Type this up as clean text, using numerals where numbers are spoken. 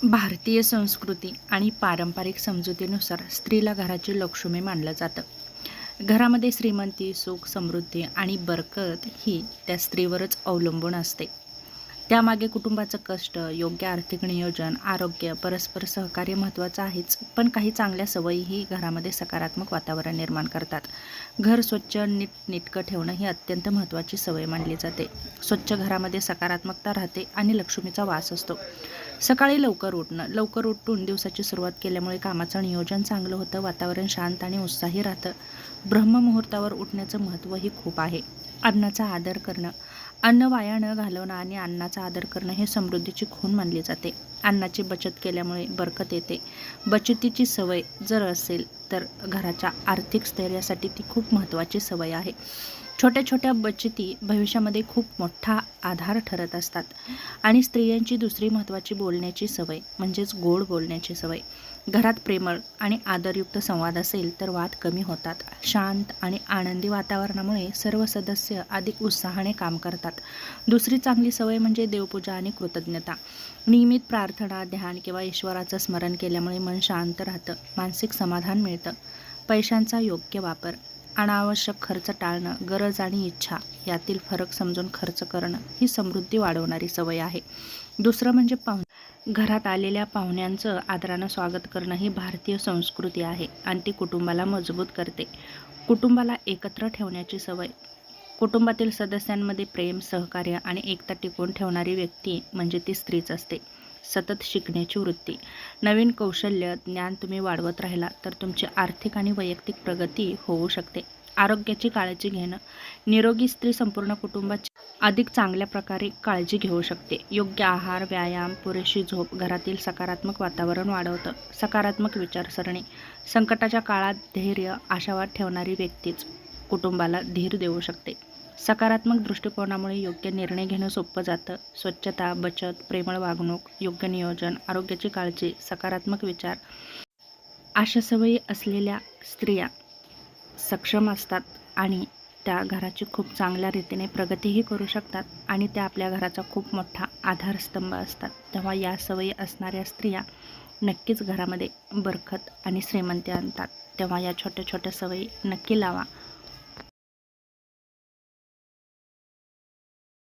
भारतीय संस्कृती आणि पारंपरिक समजुतीनुसार स्त्रीला घराची लक्ष्मी मानलं जातं. घरामध्ये श्रीमंती, सुख, समृद्धी आणि बरकत ही त्या स्त्रीवरच अवलंबून असते. त्यामागे कुटुंबाचं कष्ट, योग्य आर्थिक नियोजन, आरोग्य, परस्पर सहकार्य महत्त्वाचं आहेच. पण काही चांगल्या सवयीही घरामध्ये सकारात्मक वातावरण निर्माण करतात. घर स्वच्छ, नीटनेटकं ठेवणं ही अत्यंत महत्त्वाची सवय मानली जाते. स्वच्छ घरामध्ये सकारात्मकता राहते आणि लक्ष्मीचा वास असतो. सकाळी लवकर उठणं. लवकर उठून दिवसाची सुरुवात केल्यामुळे कामाचं नियोजन चांगलं होतं, वातावरण शांत आणि उत्साही राहतं. ब्रह्ममुहूर्तावर उठण्याचं महत्त्वही खूप आहे. अन्नाचा आदर करणं. अन्न वाया न घालवणं आणि अन्नाचा आदर करणं हे समृद्धीची खूण मानली जाते. अन्नाची बचत केल्यामुळे बरकत येते. बचतीची सवय जर असेल तर घराच्या आर्थिक स्थैर्यासाठी ती खूप महत्त्वाची सवय आहे. छोट्या छोट्या बचती भविष्यामध्ये खूप मोठा आधार ठरत असतात. आणि स्त्रियांची दुसरी महत्त्वाची बोलण्याची सवय म्हणजेच गोड बोलण्याची सवय. घरात प्रेमळ आणि आदरयुक्त संवाद असेल तर वाद कमी होतात. शांत आणि आनंदी वातावरणामुळे सर्व सदस्य अधिक उत्साहाने काम करतात. दुसरी चांगली सवय म्हणजे देवपूजा आणि कृतज्ञता. नियमित प्रार्थना, ध्यान किंवा ईश्वराचं स्मरण केल्यामुळे मन शांत राहतं, मानसिक समाधान मिळतं. पैशांचा योग्य वापर. अनावश्यक खर्च टाळणं, गरज आणि इच्छा यातील फरक समजून खर्च करणं ही समृद्धी वाढवणारी सवय आहे. दुसरं म्हणजे घरात आलेल्या पाहुण्यांचं आदरानं स्वागत करणं ही भारतीय संस्कृती आहे आणि ती कुटुंबाला मजबूत करते. कुटुंबाला एकत्र ठेवण्याची सवय. कुटुंबातील सदस्यांमध्ये प्रेम, सहकार्य आणि एकता टिकवून ठेवणारी व्यक्ती म्हणजे ती स्त्रीच असते. सतत शिकण्याची वृत्ती. नवीन कौशल्य, ज्ञान तुम्ही वाढवत राहिला तर तुमची आर्थिक आणि वैयक्तिक प्रगती होऊ शकते. आरोग्याची काळजी घेणं. निरोगी स्त्री संपूर्ण कुटुंबाची अधिक चांगल्या प्रकारे काळजी घेऊ शकते. योग्य आहार, व्यायाम, पुरेशी झोप घरातील सकारात्मक वातावरण वाढवतं. सकारात्मक विचारसरणी. संकटाच्या काळात धैर्य, आशावाद ठेवणारी व्यक्तीच कुटुंबाला धीर देऊ शकते. सकारात्मक दृष्टिकोनामुळे योग्य निर्णय घेणं सोपं जातं. स्वच्छता, बचत, प्रेमळ वागणूक, योग्य नियोजन, आरोग्याची काळजी, सकारात्मक विचार अशा सवयी असलेल्या स्त्रिया सक्षम असतात आणि त्या घराची खूप चांगल्या रीतीने प्रगतीही करू शकतात आणि त्या आपल्या घराचा खूप मोठा आधारस्तंभ असतात. तेव्हा या सवयी असणाऱ्या स्त्रिया नक्कीच घरामध्ये बरकत आणि श्रीमंती आणतात. तेव्हा या छोट्या छोट्या सवयी नक्की लावा.